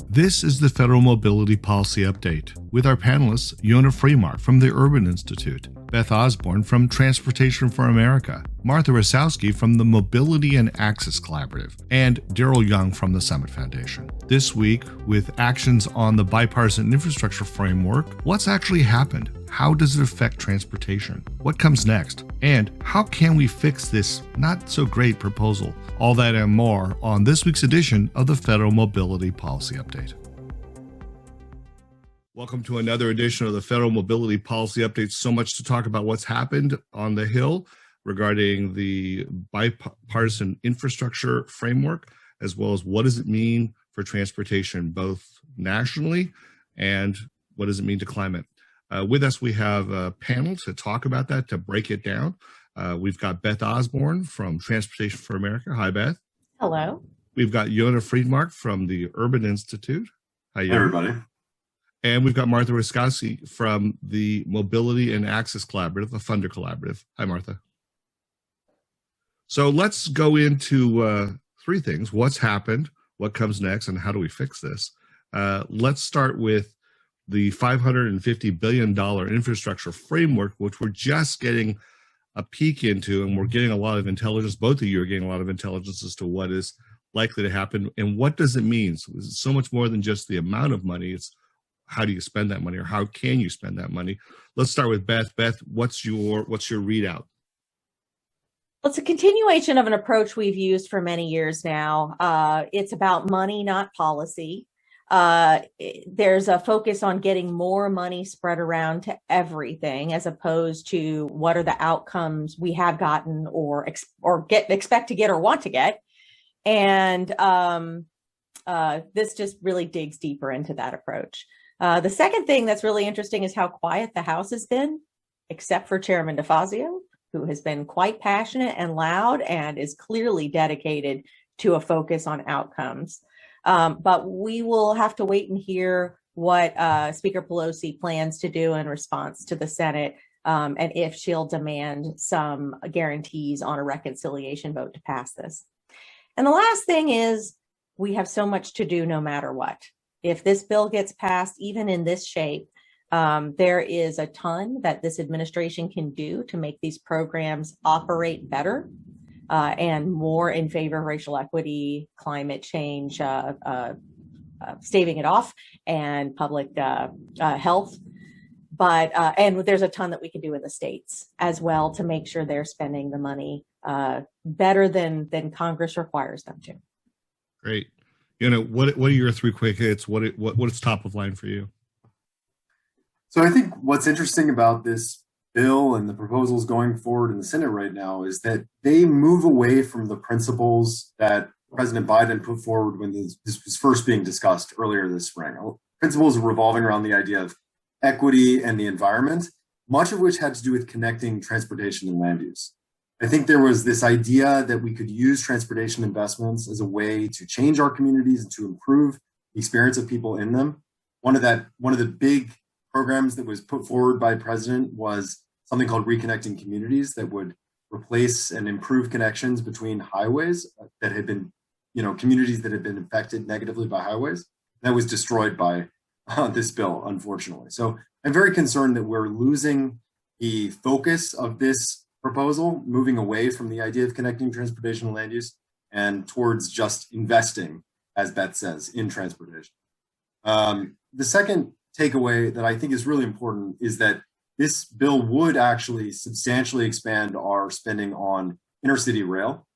This is the Federal Mobility Policy Update with our panelists, Yonah Freemark from the Urban Institute, Beth Osborne from Transportation for America, Martha Roskowski from the Mobility and Access Collaborative, and Darryl Young from the Summit Foundation. This week, with actions on the Bipartisan Infrastructure Framework, what's actually happened? How does it affect transportation? What comes next? And how can we fix this not so great proposal? All that and more on this week's edition of the Federal Mobility Policy Update. Welcome to another edition of the Federal Mobility Policy Update. So much to talk about what's happened on the Hill regarding the Bipartisan Infrastructure Framework, as well as what does it mean for transportation, both nationally and what does it mean to climate. With us, we have a panel to talk about that, to break it down. We've got Beth Osborne from Transportation for America. Hi, Beth. Hello. We've got Yonah Freemark from the Urban Institute. Hi, Yonah. Hi, everybody. And we've got Martha Roskowski from the Mobility and Access Collaborative, a funder collaborative. Hi, Martha. So let's go into three things. What's happened, what comes next, and how do we fix this? Let's start with the $550 billion infrastructure framework, which we're just getting a peek into, and we're getting a lot of intelligence. Both of you are getting a lot of intelligence as to what is likely to happen and what does it mean. So it's so much more than just the amount of money. It's how do you spend that money, or how can you spend that money? Let's start with Beth. Beth, what's your readout? Well, it's a continuation of an approach we've used for many years now. It's about money, not policy. There's a focus on getting more money spread around to everything, as opposed to what are the outcomes we have gotten or expect to get or want to get. And this just really digs deeper into that approach. The second thing that's really interesting is how quiet the House has been, except for Chairman DeFazio, who has been quite passionate and loud and is clearly dedicated to a focus on outcomes. But we will have to wait and hear what Speaker Pelosi plans to do in response to the Senate, and if she'll demand some guarantees on a reconciliation vote to pass this. And the last thing is, we have so much to do no matter what. If this bill gets passed, even in this shape, there is a ton that this administration can do to make these programs operate better and more in favor of racial equity, climate change, staving it off, and public health. But and there's a ton that we can do in the states as well to make sure they're spending the money better than Congress requires them to. Great. You know, what are your three quick hits? What is top of line for you? So I think what's interesting about this bill and the proposals going forward in the Senate right now is that they move away from the principles that President Biden put forward when this was first being discussed earlier this spring. Principles revolving around the idea of equity and the environment, much of which had to do with connecting transportation and land use. I think there was this idea that we could use transportation investments as a way to change our communities and to improve the experience of people in them. One of the big programs that was put forward by the president was something called Reconnecting Communities that would replace and improve connections between highways that had been, communities that had been affected negatively by highways. That was destroyed by this bill, unfortunately. So I'm very concerned that we're losing the focus of this proposal, moving away from the idea of connecting transportation and land use and towards just investing, as Beth says, in transportation. The second takeaway that I think is really important is that this bill would actually substantially expand our spending on intercity rail.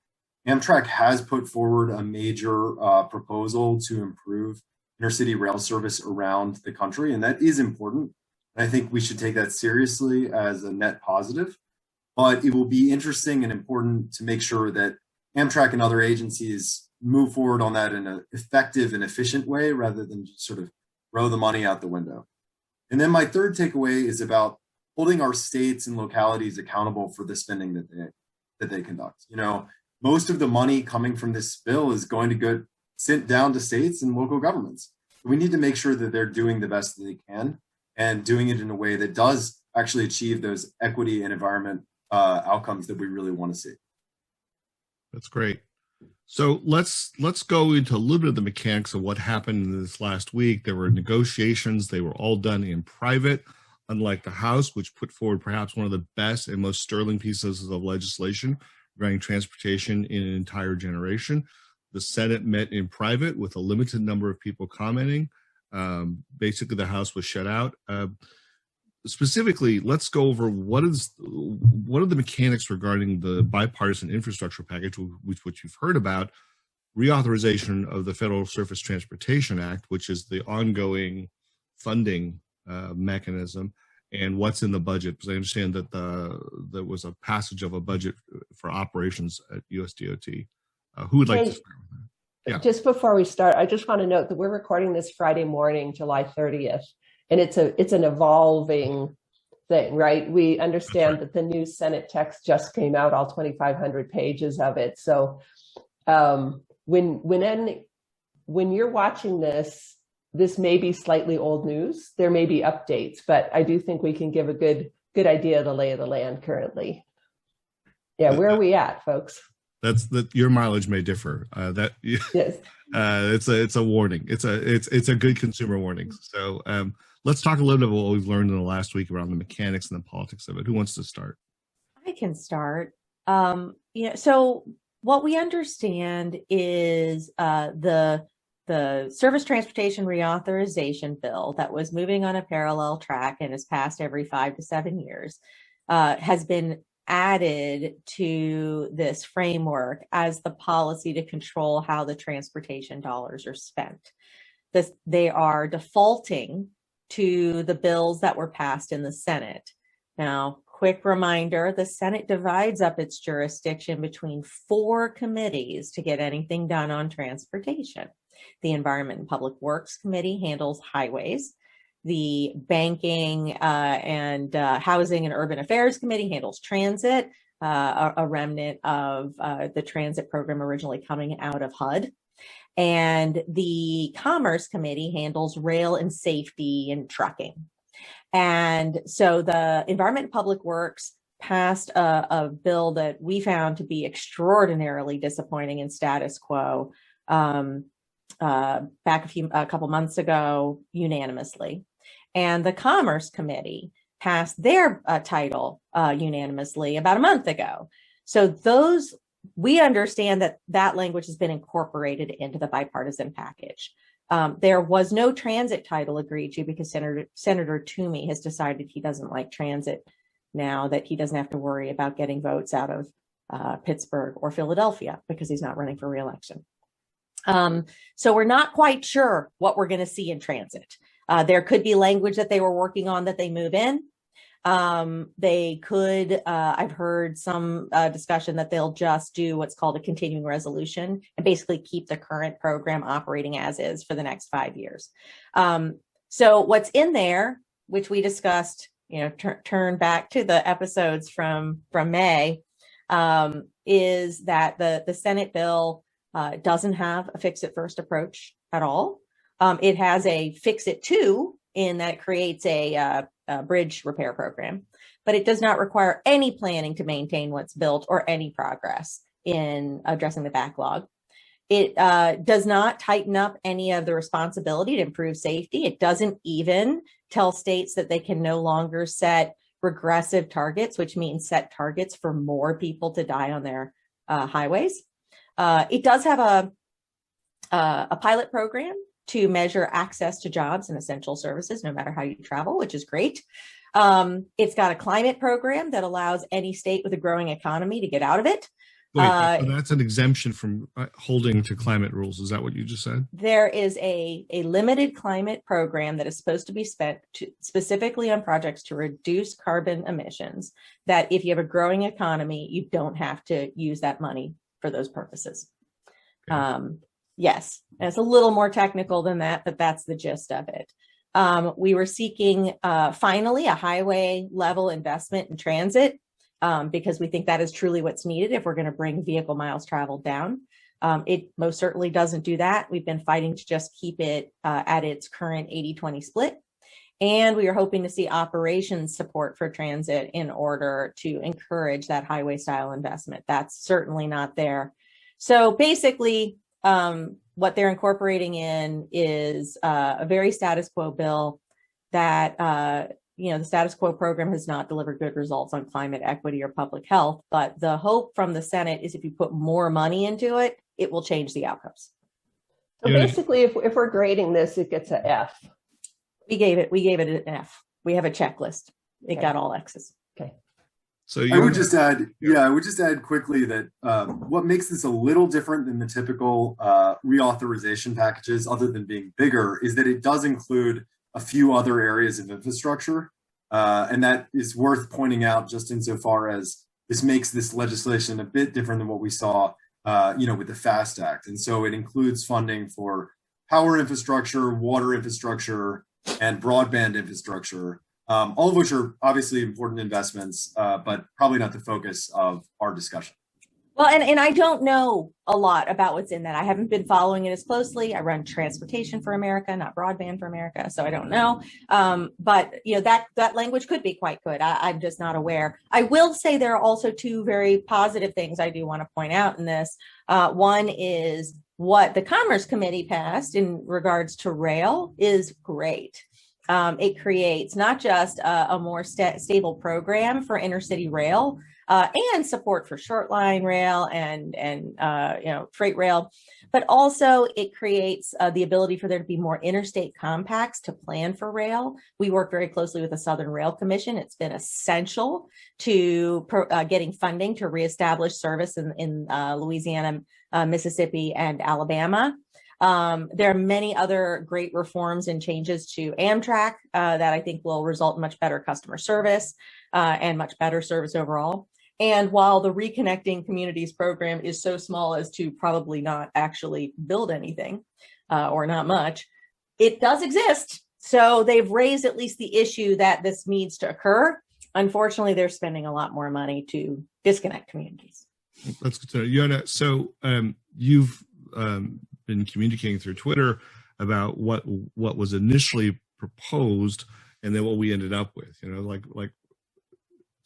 Amtrak has put forward a major proposal to improve intercity rail service around the country, and that is important. And I think we should take that seriously as a net positive. But it will be interesting and important to make sure that Amtrak and other agencies move forward on that in an effective and efficient way rather than just sort of throw the money out the window. And then my third takeaway is about holding our states and localities accountable for the spending that they conduct. Most of the money coming from this bill is going to go sent down to states and local governments. We need to make sure that they're doing the best that they can and doing it in a way that does actually achieve those equity and environment outcomes that we really want to see. That's great. So let's go into a little bit of the mechanics of what happened this last week. There were negotiations. They were all done in private, unlike the House, which put forward perhaps one of the best and most sterling pieces of legislation regarding transportation in an entire generation. The Senate met in private with a limited number of people commenting. Basically, the House was shut out. Specifically, let's go over what are the mechanics regarding the bipartisan infrastructure package, which you've heard about, reauthorization of the Federal Surface Transportation Act, which is the ongoing funding mechanism, and what's in the budget, because I understand that there was a passage of a budget for operations at USDOT. Who would like to start with that? Yeah. Just before we start, I just want to note that we're recording this Friday morning, July 30th. And it's an evolving thing, right? We understand that the new Senate text just came out, all 2,500 pages of it. So when you're watching this may be slightly old news. There may be updates, but I do think we can give a good idea of the lay of the land currently. Yeah, where are we at, folks? Your mileage may differ. Yes. It's a warning. It's a good consumer warning. So let's talk a little bit about what we've learned in the last week around the mechanics and the politics of it. Who wants to start? I can start. So what we understand is the Surface Transportation Reauthorization Bill that was moving on a parallel track and is passed every 5 to 7 years has been added to this framework as the policy to control how the transportation dollars are spent. They are defaulting to the bills that were passed in the Senate. Now, quick reminder, the Senate divides up its jurisdiction between 4 committees to get anything done on transportation. The Environment and Public Works Committee handles highways. The Banking and Housing and Urban Affairs Committee handles transit, a remnant of the transit program originally coming out of HUD. And the Commerce Committee handles rail and safety and trucking. And so the Environment and Public Works passed a bill that we found to be extraordinarily disappointing in status quo back a couple months ago unanimously. And the Commerce Committee passed their title unanimously about a month ago. So we understand that language has been incorporated into the bipartisan package. There was no transit title agreed to because Senator Toomey has decided he doesn't like transit now, that he doesn't have to worry about getting votes out of Pittsburgh or Philadelphia because he's not running for re-election. So we're not quite sure what we're going to see in transit. There could be language that they were working on that they move in. They could, I've heard some discussion that they'll just do what's called a continuing resolution and basically keep the current program operating as is for the next 5 years. So what's in there, which we discussed, turn back to the episodes from May, is that the Senate bill doesn't have a fix it first approach at all. It has a fix it to in that it creates a bridge repair program, but it does not require any planning to maintain what's built or any progress in addressing the backlog. It does not tighten up any of the responsibility to improve safety. It doesn't even tell states that they can no longer set regressive targets, which means set targets for more people to die on their highways. It does have a pilot program to measure access to jobs and essential services, no matter how you travel, which is great. It's got a climate program that allows any state with a growing economy to get out of it. Wait, so that's an exemption from holding to climate rules. Is that what you just said? There is a limited climate program that is supposed to be spent specifically on projects to reduce carbon emissions, that if you have a growing economy, you don't have to use that money for those purposes. Okay. Yes, and it's a little more technical than that, but that's the gist of it. We were seeking finally a highway level investment in transit because we think that is truly what's needed if we're going to bring vehicle miles traveled down. It most certainly doesn't do that. We've been fighting to just keep it at its current 80-20 split. And we are hoping to see operations support for transit in order to encourage that highway style investment. That's certainly not there. So basically, what they're incorporating in is a very status quo bill that, the status quo program has not delivered good results on climate equity or public health. But the hope from the Senate is if you put more money into it, it will change the outcomes. So basically, if we're grading this, it gets an F. We gave it an F. We have a checklist. It got all X's. Okay. So I would just add quickly that what makes this a little different than the typical reauthorization packages, other than being bigger, is that it does include a few other areas of infrastructure. And that is worth pointing out just insofar as this makes this legislation a bit different than what we saw, with the FAST Act. And so it includes funding for power infrastructure, water infrastructure, and broadband infrastructure, all of which are obviously important investments, but probably not the focus of our discussion. Well, and I don't know a lot about what's in that. I haven't been following it as closely. I run Transportation for America, not Broadband for America, so I don't know. But that language could be quite good. I'm just not aware. I will say there are also two very positive things I do want to point out in this. One is what the Commerce Committee passed in regards to rail is great. It creates not just a more stable program for intercity rail, and support for short line rail and freight rail, but also it creates the ability for there to be more interstate compacts to plan for rail. We work very closely with the Southern Rail Commission. It's been essential to getting funding to reestablish service in Louisiana, Mississippi, and Alabama. There are many other great reforms and changes to Amtrak that I think will result in much better customer service and much better service overall. And while the Reconnecting Communities program is so small as to probably not actually build anything or not much, it does exist. So they've raised at least the issue that this needs to occur. Unfortunately, they're spending a lot more money to disconnect communities. That's good to know. Yonah, so you've been communicating through Twitter about what was initially proposed and then what we ended up with. Like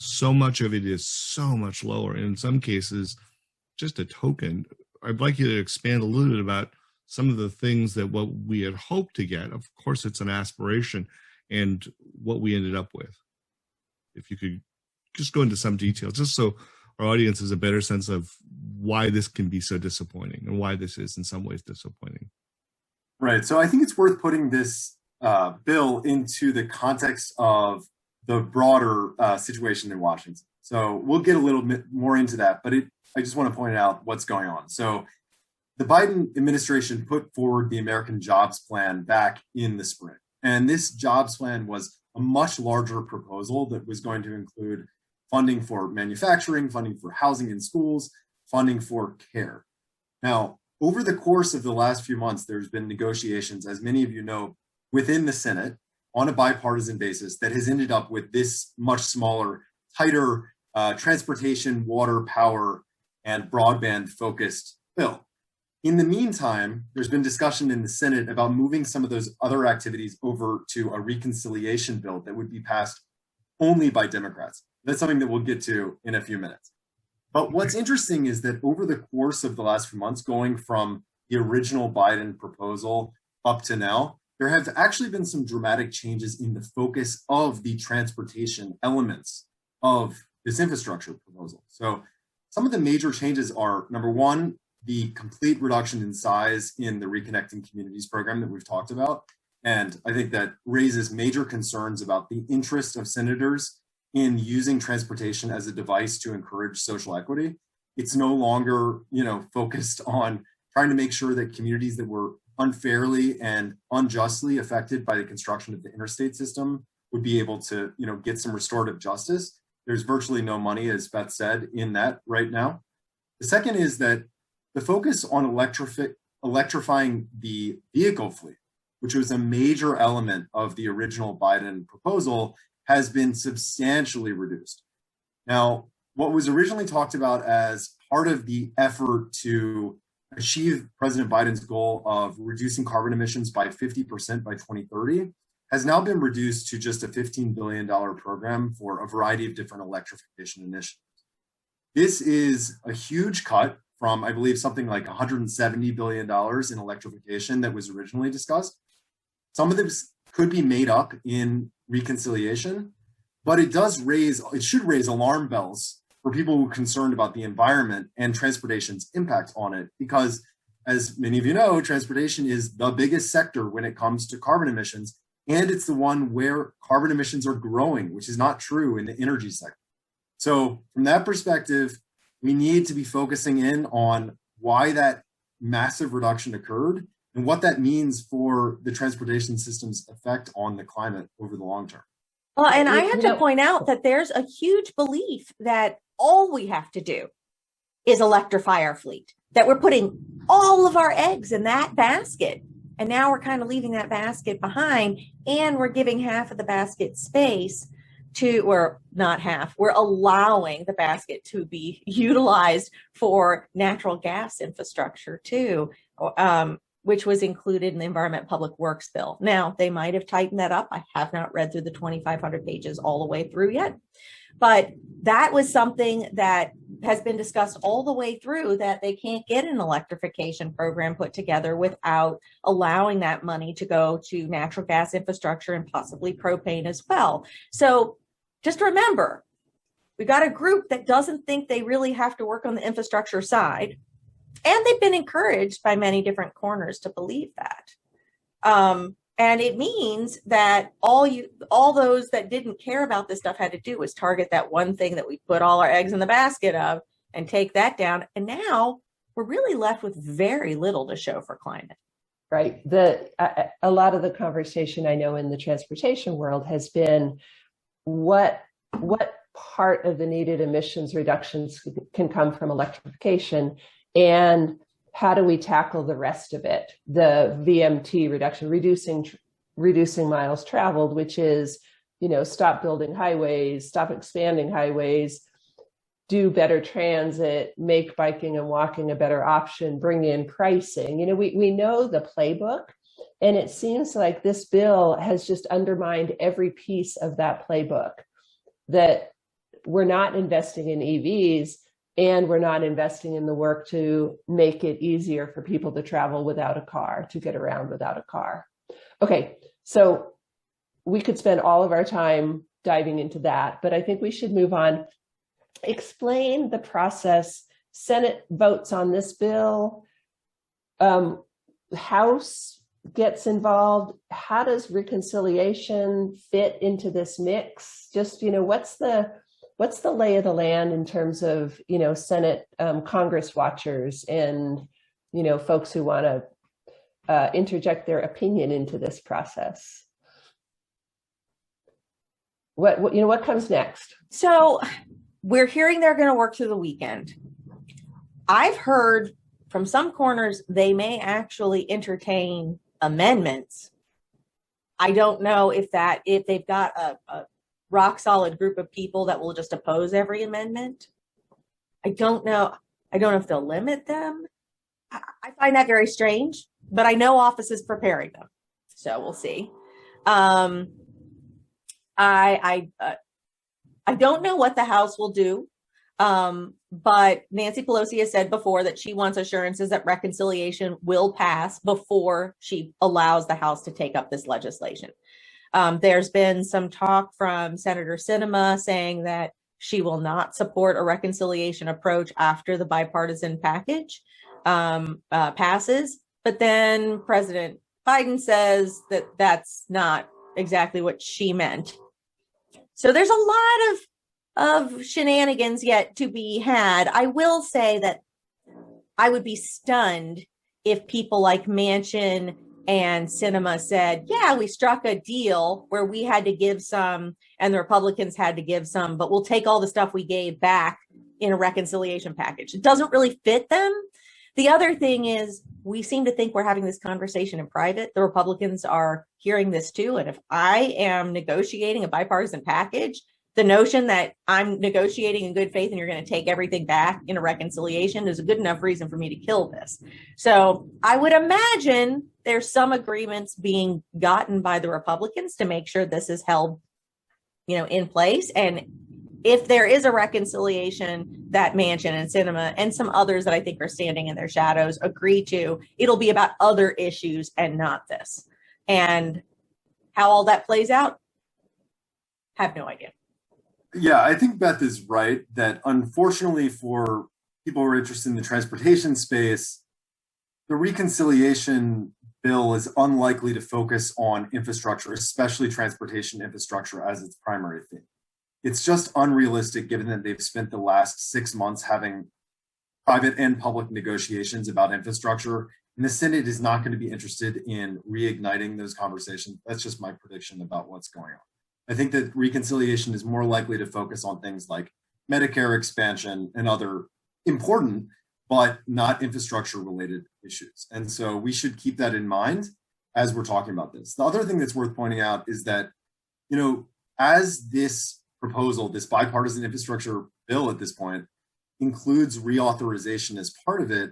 so much of it is so much lower, and in some cases, just a token. I'd like you to expand a little bit about some of the things that what we had hoped to get. Of course, it's an aspiration, and what we ended up with. If you could just go into some detail, just so our audience has a better sense of why this can be so disappointing and why this is in some ways disappointing. Right. So I think it's worth putting this bill into the context of the broader situation in Washington. So we'll get a little bit more into that, but I just want to point out what's going on. So the Biden administration put forward the American Jobs Plan back in the spring. And this jobs plan was a much larger proposal that was going to include funding for manufacturing, funding for housing and schools, funding for care. Now, over the course of the last few months, there's been negotiations, as many of you know, within the Senate on a bipartisan basis that has ended up with this much smaller, tighter transportation, water, power, and broadband focused bill. In the meantime, there's been discussion in the Senate about moving some of those other activities over to a reconciliation bill that would be passed only by Democrats. That's something that we'll get to in a few minutes. But what's interesting is that over the course of the last few months, going from the original Biden proposal up to now, there have actually been some dramatic changes in the focus of the transportation elements of this infrastructure proposal. So some of the major changes are, number one, the complete reduction in size in the Reconnecting Communities program that we've talked about. And I think that raises major concerns about the interest of senators in using transportation as a device to encourage social equity. It's no longer, focused on trying to make sure that communities that were unfairly and unjustly affected by the construction of the interstate system would be able to, get some restorative justice. There's virtually no money, as Beth said, in that right now. The second is that the focus on electrifying the vehicle fleet, which was a major element of the original Biden proposal, has been substantially reduced. Now, what was originally talked about as part of the effort to achieve President Biden's goal of reducing carbon emissions by 50% by 2030 has now been reduced to just a $15 billion program for a variety of different electrification initiatives. This is a huge cut from, I believe, something like $170 billion in electrification that was originally discussed. Some of this could be made up in reconciliation, but it should raise alarm bells for people who are concerned about the environment and transportation's impact on it. Because as many of you know, transportation is the biggest sector when it comes to carbon emissions. And it's the one where carbon emissions are growing, which is not true in the energy sector. So from that perspective, we need to be focusing in on why that massive reduction occurred and what that means for the transportation system's effect on the climate over the long term. Well, and I have to point out that there's a huge belief that all we have to do is electrify our fleet, that we're putting all of our eggs in that basket. And now we're kind of leaving that basket behind, and we're giving half of the basket space to, or not half, we're allowing the basket to be utilized for natural gas infrastructure too, which was included in the Environment Public Works bill. Now, they might have tightened that up. I have not read through the 2,500 pages all the way through yet. But that was something that has been discussed all the way through, that they can't get an electrification program put together without allowing that money to go to natural gas infrastructure and possibly propane as well. So just remember, we got a group that doesn't think they really have to work on the infrastructure side. And they've been encouraged by many different corners to believe that. And it means that all those that didn't care about this stuff had to do was target that one thing that we put all our eggs in the basket of and take that down. And now we're really left with very little to show for climate. Right. A lot of the conversation I know in the transportation world has been what part of the needed emissions reductions can come from electrification, and how do we tackle the rest of it? The VMT reduction, reducing miles traveled, which is, stop building highways, stop expanding highways, do better transit, make biking and walking a better option, bring in pricing. We know the playbook, and it seems like this bill has just undermined every piece of that playbook, that we're not investing in EVs, and we're not investing in the work to make it easier for people to travel without a car, to get around without a car. Okay, so we could spend all of our time diving into that, but I think we should move on. Explain the process. Senate votes on this bill. House gets involved. How does reconciliation fit into this mix? Just, what's the lay of the land in terms of, Senate, Congress watchers and, folks who want to interject their opinion into this process? What comes next? So we're hearing they're going to work through the weekend. I've heard from some corners they may actually entertain amendments. I don't know if they've got a rock solid group of people that will just oppose every amendment. I don't know if they'll limit them. I find that very strange, but I know office is preparing them, so we'll see. I don't know what the House will do, but Nancy Pelosi has said before that she wants assurances that reconciliation will pass before she allows the House to take up this legislation. There's been some talk from Senator Sinema saying that she will not support a reconciliation approach after the bipartisan package passes. But then President Biden says that that's not exactly what she meant. So there's a lot of shenanigans yet to be had. I will say that I would be stunned if people like Manchin and Sinema said, yeah, we struck a deal where we had to give some and the Republicans had to give some, but we'll take all the stuff we gave back in a reconciliation package. It doesn't really fit them. The other thing is we seem to think we're having this conversation in private. The Republicans are hearing this too. And if I am negotiating a bipartisan package, the notion that I'm negotiating in good faith and you're going to take everything back in a reconciliation is a good enough reason for me to kill this. So I would imagine there's some agreements being gotten by the Republicans to make sure this is held, in place. And if there is a reconciliation that Manchin and Sinema and some others that I think are standing in their shadows agree to, it'll be about other issues and not this. And how all that plays out, have no idea. Yeah, I think Beth is right that unfortunately for people who are interested in the transportation space, the reconciliation bill is unlikely to focus on infrastructure, especially transportation infrastructure, as its primary theme. It's just unrealistic given that they've spent the last 6 months having private and public negotiations about infrastructure. And the Senate is not going to be interested in reigniting those conversations. That's just my prediction about what's going on. I think that reconciliation is more likely to focus on things like Medicare expansion and other important, but not infrastructure related issues. And so we should keep that in mind as we're talking about this. The other thing that's worth pointing out is that, as this proposal, this bipartisan infrastructure bill at this point includes reauthorization as part of it,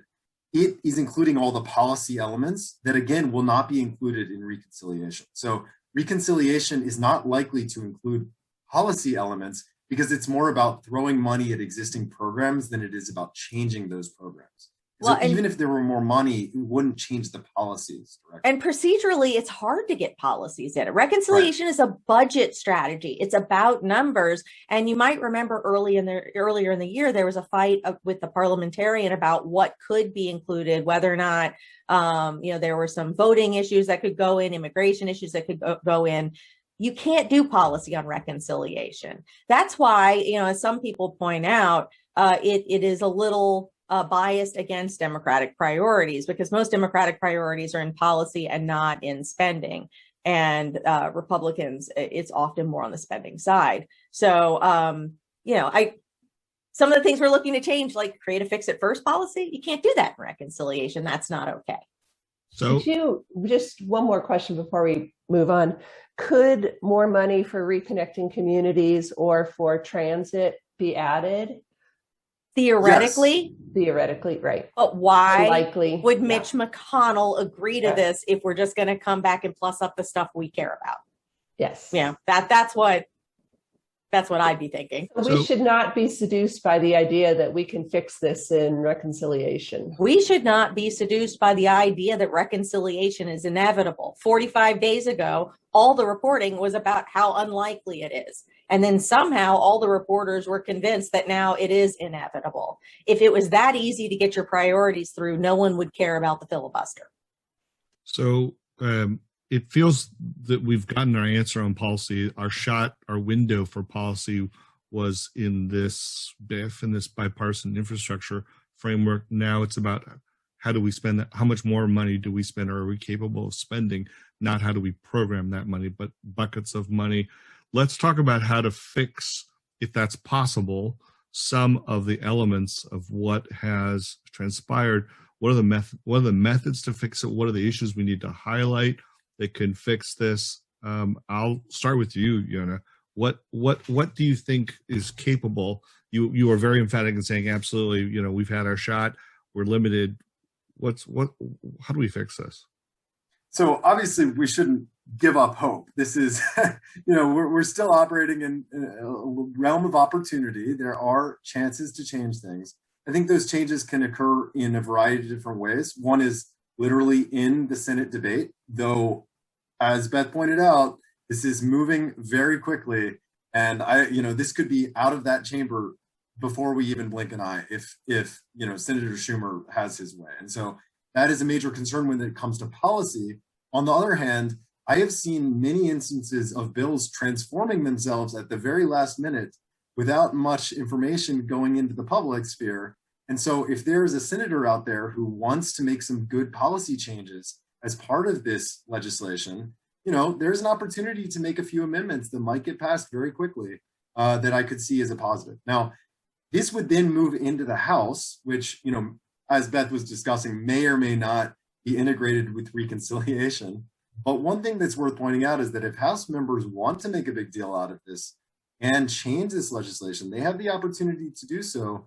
it is including all the policy elements that, again, will not be included in reconciliation. So reconciliation is not likely to include policy elements because it's more about throwing money at existing programs than it is about changing those programs. So even if there were more money, it wouldn't change the policies directly. And procedurally, it's hard to get policies in it. Reconciliation is a budget strategy. It's about numbers. And you might remember earlier in the year, there was a fight with the parliamentarian about what could be included, whether or not, there were some voting issues that could go in, immigration issues that could go in. You can't do policy on reconciliation. That's why, as some people point out, it is a little biased against Democratic priorities, because most Democratic priorities are in policy and not in spending. And Republicans, it's often more on the spending side. So, some of the things we're looking to change, like create a fix-it-first policy, you can't do that in reconciliation. That's not okay. So, just one more question before we move on. Could more money for reconnecting communities or for transit be added? Theoretically. Yes. Theoretically, right. But why Likely. would Mitch McConnell agree to this if we're just going to come back and plus up the stuff we care about? Yes. Yeah, that's what I'd be thinking. We should not be seduced by the idea that we can fix this in reconciliation. We should not be seduced by the idea that reconciliation is inevitable. 45 days ago, all the reporting was about how unlikely it is. And then somehow all the reporters were convinced that now it is inevitable. If it was that easy to get your priorities through, no one would care about the filibuster. So it feels that we've gotten our answer on policy. Our window for policy was in this BIF, in this bipartisan infrastructure framework. Now it's about how do we spend that? How much more money do we spend, or are we capable of spending? Not how do we program that money, but buckets of money. Let's talk about how to fix, if that's possible, some of the elements of what has transpired. What are the methods to fix it? What are the issues we need to highlight that can fix this? I'll start with you, Yonah. What do you think is capable? You are very emphatic in saying absolutely. We've had our shot. We're limited. How do we fix this? So obviously we shouldn't give up hope. This is, we're still operating in a realm of opportunity. There are chances to change things. I think those changes can occur in a variety of different ways. One is literally in the Senate debate, though, as Beth pointed out, this is moving very quickly. And this could be out of that chamber before we even blink an eye if Senator Schumer has his way. And so that is a major concern when it comes to policy. On the other hand, I have seen many instances of bills transforming themselves at the very last minute without much information going into the public sphere. And so if there is a senator out there who wants to make some good policy changes as part of this legislation, there's an opportunity to make a few amendments that might get passed very quickly that I could see as a positive. Now, this would then move into the House, which, as Beth was discussing, may or may not be integrated with reconciliation. But one thing that's worth pointing out is that if House members want to make a big deal out of this and change this legislation, they have the opportunity to do so.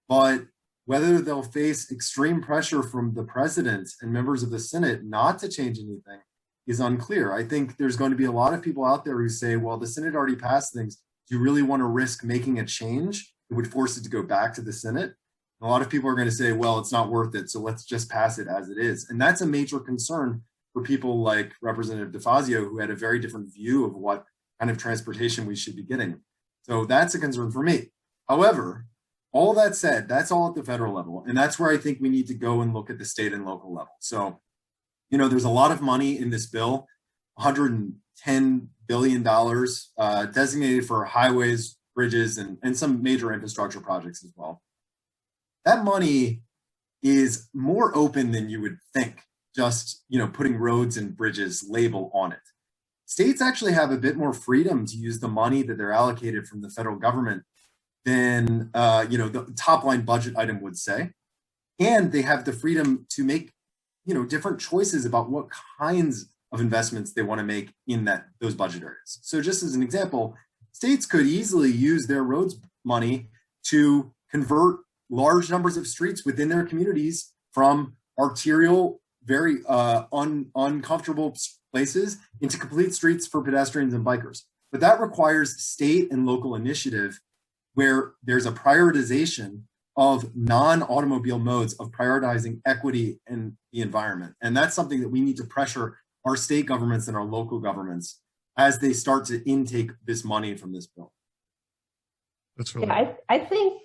But whether they'll face extreme pressure from the president and members of the Senate not to change anything is unclear. I think there's going to be a lot of people out there who say, well, the Senate already passed things. Do you really want to risk making a change? It would force it to go back to the Senate. A lot of people are going to say, well, it's not worth it, so let's just pass it as it is. And that's a major concern for people like Representative DeFazio, who had a very different view of what kind of transportation we should be getting. So that's a concern for me. However, all that said, that's all at the federal level. And that's where I think we need to go and look at the state and local level. So, there's a lot of money in this bill, $110 billion designated for highways, bridges, and some major infrastructure projects as well. That money is more open than you would think, just, putting roads and bridges label on it. States actually have a bit more freedom to use the money that they're allocated from the federal government than the top line budget item would say. And they have the freedom to make, different choices about what kinds of investments they want to make in those budget areas. So just as an example, states could easily use their roads money to convert large numbers of streets within their communities from arterial, very uncomfortable places into complete streets for pedestrians and bikers. But that requires state and local initiative where there's a prioritization of non-automobile modes of prioritizing equity in the environment. And that's something that we need to pressure our state governments and our local governments as they start to intake this money from this bill. That's really I think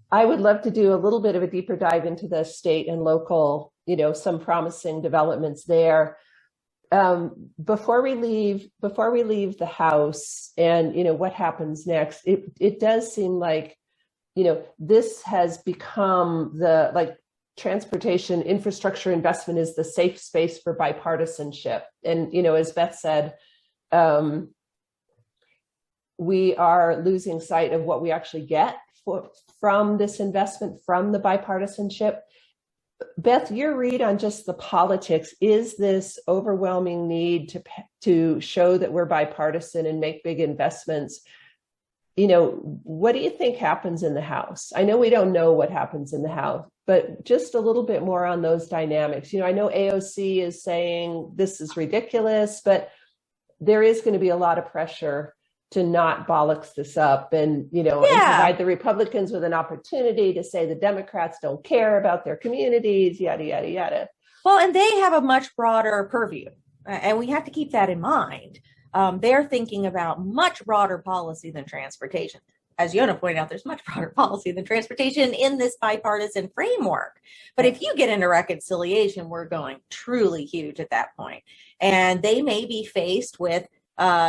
I would love to do a little bit of a deeper dive into the state and local, some promising developments there. Before we leave the House and, what happens next, it does seem like, this has become transportation infrastructure investment is the safe space for bipartisanship. And, as Beth said, we are losing sight of what we actually get from this investment, from the bipartisanship. Beth, your read on just the politics, is this overwhelming need to show that we're bipartisan and make big investments? What do you think happens in the House? I know we don't know what happens in the House, but just a little bit more on those dynamics. I know AOC is saying this is ridiculous, but there is going to be a lot of pressure to not bollocks this up and, and provide the Republicans with an opportunity to say the Democrats don't care about their communities, yada, yada, yada. Well, and they have a much broader purview, and we have to keep that in mind. They're thinking about much broader policy than transportation. As Yonah pointed out, there's much broader policy than transportation in this bipartisan framework. But if you get into reconciliation, we're going truly huge at that point. And they may be faced with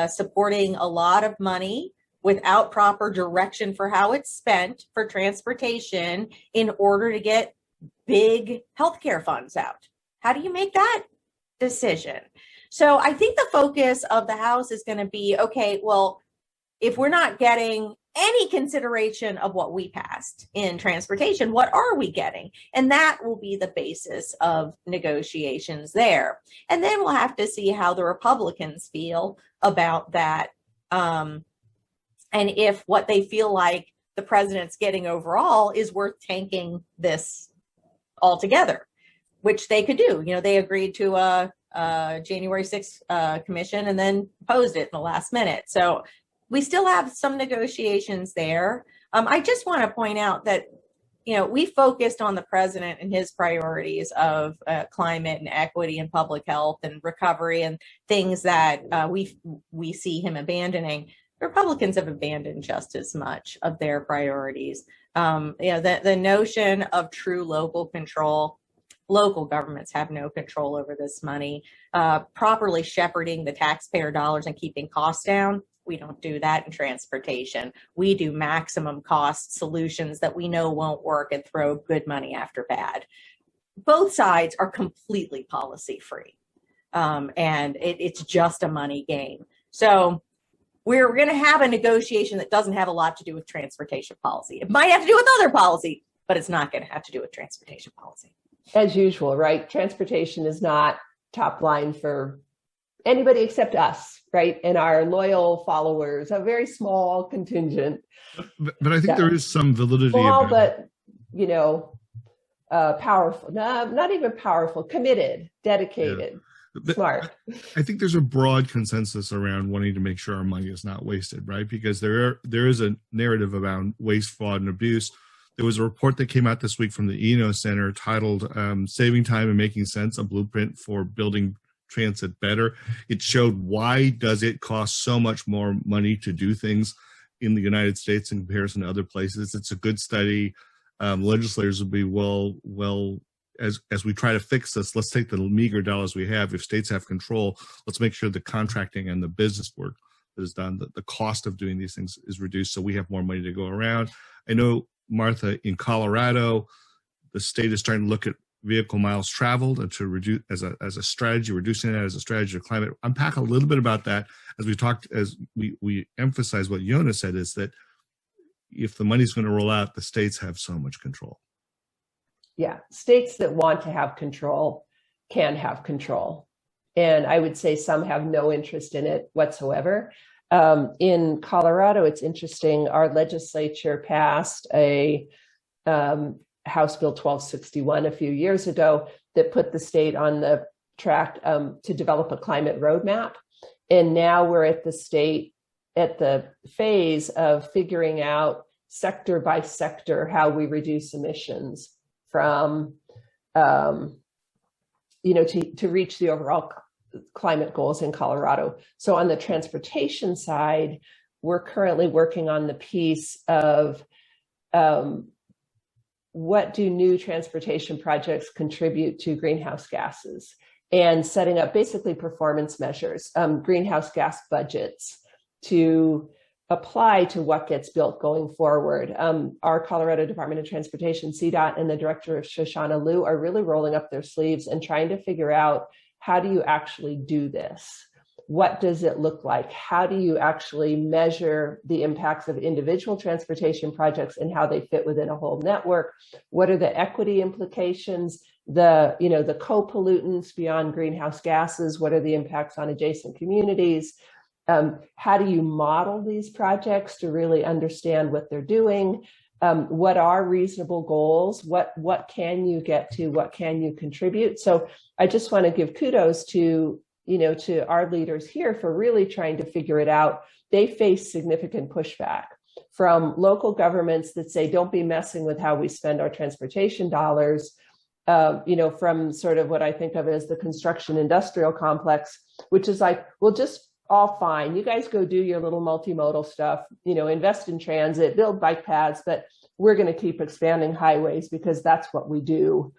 supporting a lot of money without proper direction for how it's spent for transportation in order to get big healthcare funds out. How do you make that decision? So I think the focus of the House is going to be, okay, well, if we're not getting any consideration of what we passed in transportation, what are we getting? And that will be the basis of negotiations there. And then we'll have to see how the Republicans feel about that. And if what they feel like the president's getting overall is worth tanking this altogether, which they could do. They agreed to a January 6th commission and then opposed it in the last minute. So we still have some negotiations there. I just want to point out that, we focused on the president and his priorities of climate and equity and public health and recovery and things that we see him abandoning. Republicans have abandoned just as much of their priorities. The notion of true local control. Local governments have no control over this money. Properly shepherding the taxpayer dollars and keeping costs down. We don't do that in transportation. We do maximum cost solutions that we know won't work and throw good money after bad. Both sides are completely policy free. And it's just a money game. So we're going to have a negotiation that doesn't have a lot to do with transportation policy. It might have to do with other policy, but it's not going to have to do with transportation policy. As usual, right? Transportation is not top line for anybody except us, right? And our loyal followers, a very small contingent. But I think there is some validity. Small, but, powerful. No, not even powerful, committed, dedicated. Smart. I think there's a broad consensus around wanting to make sure our money is not wasted, right? Because there is a narrative about waste, fraud, and abuse. There was a report that came out this week from the Eno Center titled Saving Time and Making Sense, a Blueprint for Building Transit Better. It showed why does it cost so much more money to do things in the United States in comparison to other places. It's a good study. Legislators will be well as we try to fix this, let's take the meager dollars we have. If states have control, let's make sure the contracting and the business work that is done, the cost of doing these things is reduced so we have more money to go around. I know, Martha, in Colorado, the state is trying to look at vehicle miles traveled and to reduce as a strategy, reducing that as a strategy to climate. Unpack a little bit about that as we emphasize what Yonah said, is that if the money's going to roll out, the states have so much control. Yeah, states that want to have control can have control. And I would say some have no interest in it whatsoever. In Colorado, it's interesting, our legislature passed a House Bill 1261 a few years ago that put the state on the track to develop a climate roadmap. And now we're at the phase of figuring out sector by sector how we reduce emissions from, to reach the overall climate goals in Colorado. So on the transportation side, we're currently working on the piece of what do new transportation projects contribute to greenhouse gases, and setting up basically performance measures, greenhouse gas budgets to apply to what gets built going forward. Our Colorado Department of Transportation, CDOT, and the director of Shoshana Liu are really rolling up their sleeves and trying to figure out, how do you actually do this? What does it look like? How do you actually measure the impacts of individual transportation projects and how they fit within a whole network? What are the equity implications? The co-pollutants beyond greenhouse gases? What are the impacts on adjacent communities? How do you model these projects to really understand what they're doing? What are reasonable goals? What can you get to? What can you contribute? So I just want to give kudos to our leaders here for really trying to figure it out. They face significant pushback from local governments that say, don't be messing with how we spend our transportation dollars, from sort of what I think of as the construction industrial complex, which is like, well, just all fine. You guys go do your little multimodal stuff, invest in transit, build bike paths, but we're going to keep expanding highways because that's what we do.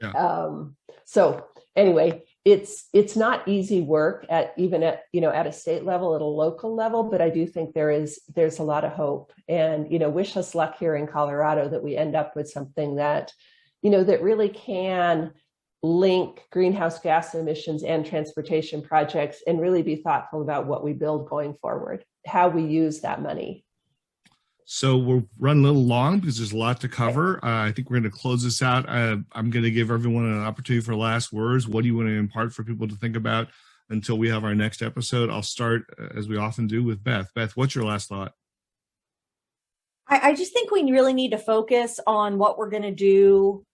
Yeah. So anyway, it's not easy work at a state level, at a local level, but I do think there's a lot of hope, and, wish us luck here in Colorado that we end up with something that, that really can link greenhouse gas emissions and transportation projects and really be thoughtful about what we build going forward, how we use that money. So we'll run a little long because there's a lot to cover. I think we're going to close this out. I'm going to give everyone an opportunity for last words. What do you want to impart for people to think about until we have our next episode? I'll start, as we often do, with Beth. Beth, what's your last thought? I just think we really need to focus on what we're going to do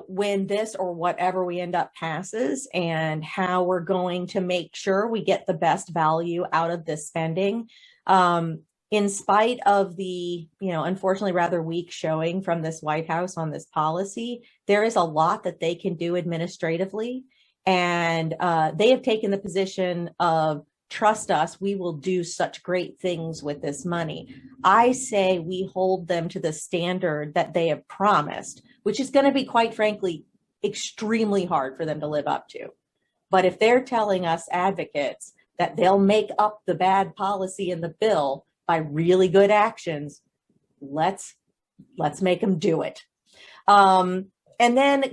when this or whatever we end up passes, and how we're going to make sure we get the best value out of this spending. In spite of the, unfortunately rather weak showing from this White House on this policy, there is a lot that they can do administratively. And they have taken the position of, trust us, we will do such great things with this money. I say we hold them to the standard that they have promised, which is going to be, quite frankly, extremely hard for them to live up to. But if they're telling us advocates that they'll make up the bad policy in the bill by really good actions, let's make them do it. And then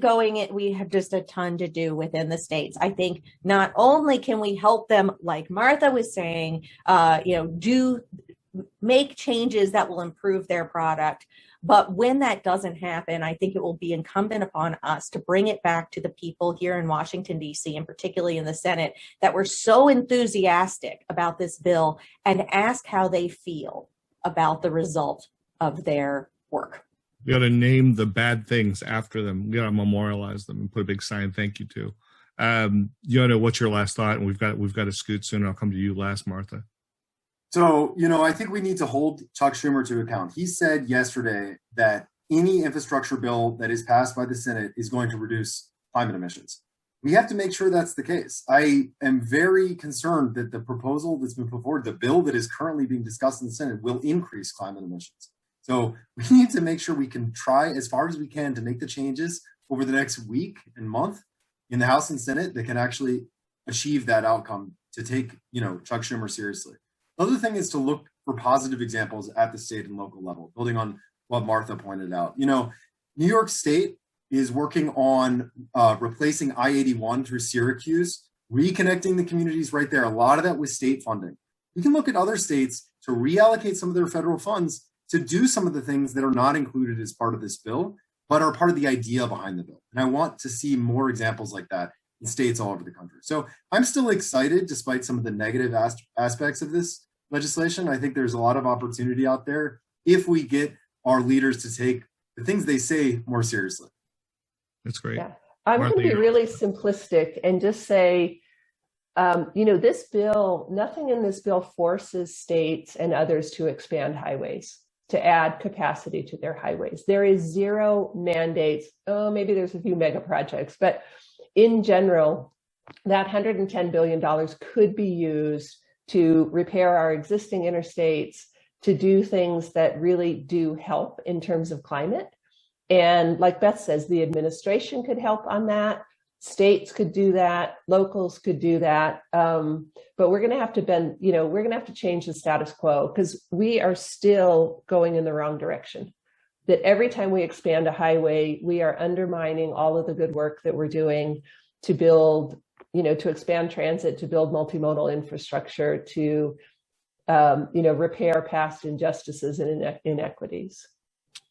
we have just a ton to do within the states. I think not only can we help them, like Martha was saying, make changes that will improve their product, but when that doesn't happen, I think it will be incumbent upon us to bring it back to the people here in Washington, D.C., and particularly in the Senate, that were so enthusiastic about this bill, and ask how they feel about the result of their work. We got to name the bad things after them. We got to memorialize them and put a big sign, thank you to. Yonah, what's your last thought? And we've got to scoot soon. I'll come to you last, Martha. So, I think we need to hold Chuck Schumer to account. He said yesterday that any infrastructure bill that is passed by the Senate is going to reduce climate emissions. We have to make sure that's the case. I am very concerned that the proposal that's been put forward, the bill that is currently being discussed in the Senate, will increase climate emissions. So we need to make sure we can try as far as we can to make the changes over the next week and month in the House and Senate that can actually achieve that outcome, to take, Chuck Schumer seriously. The other thing is to look for positive examples at the state and local level, building on what Martha pointed out. New York State is working on replacing I-81 through Syracuse, reconnecting the communities right there. A lot of that was state funding. We can look at other states to reallocate some of their federal funds to do some of the things that are not included as part of this bill, but are part of the idea behind the bill. And I want to see more examples like that in states all over the country. So I'm still excited, despite some of the negative aspects of this legislation. I think there's a lot of opportunity out there if we get our leaders to take the things they say more seriously. That's great. Yeah. I'm going to be really simplistic and just say, this bill, nothing in this bill forces states and others to expand highways, to add capacity to their highways. There is zero mandates. Oh, maybe there's a few mega projects, but in general, that $110 billion could be used to repair our existing interstates, to do things that really do help in terms of climate. And like Beth says, the administration could help on that. States could do that. Locals could do that. But we're going to have to we're going to have to change the status quo, because we are still going in the wrong direction. That every time we expand a highway, we are undermining all of the good work that we're doing to build, to expand transit, to build multimodal infrastructure, to, repair past injustices and inequities.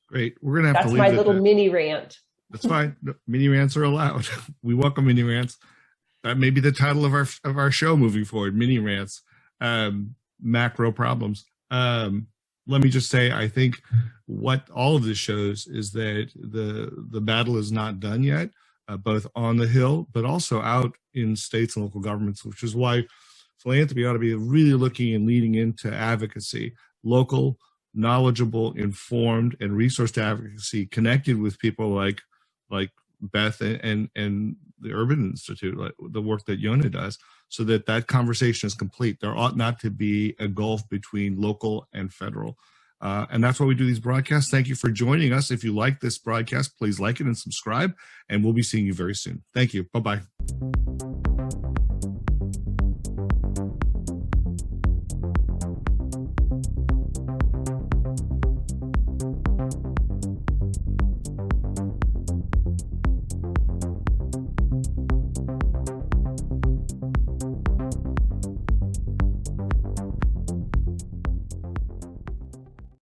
Great. We're going to have to leave That's my little mini rant. That's fine. Mini rants are allowed. We welcome mini rants. That may be the title of our show moving forward. Mini rants, macro problems. Let me just say, I think what all of this shows is that the battle is not done yet, both on the Hill, but also out in states and local governments, which is why philanthropy ought to be really looking and leading into advocacy, local, knowledgeable, informed, and resourced advocacy, connected with people like Beth and the Urban Institute, like the work that Yonah does, so that conversation is complete. There ought not to be a gulf between local and federal. And that's why we do these broadcasts. Thank you for joining us. If you like this broadcast, please like it and subscribe, and we'll be seeing you very soon. Thank you. Bye-bye.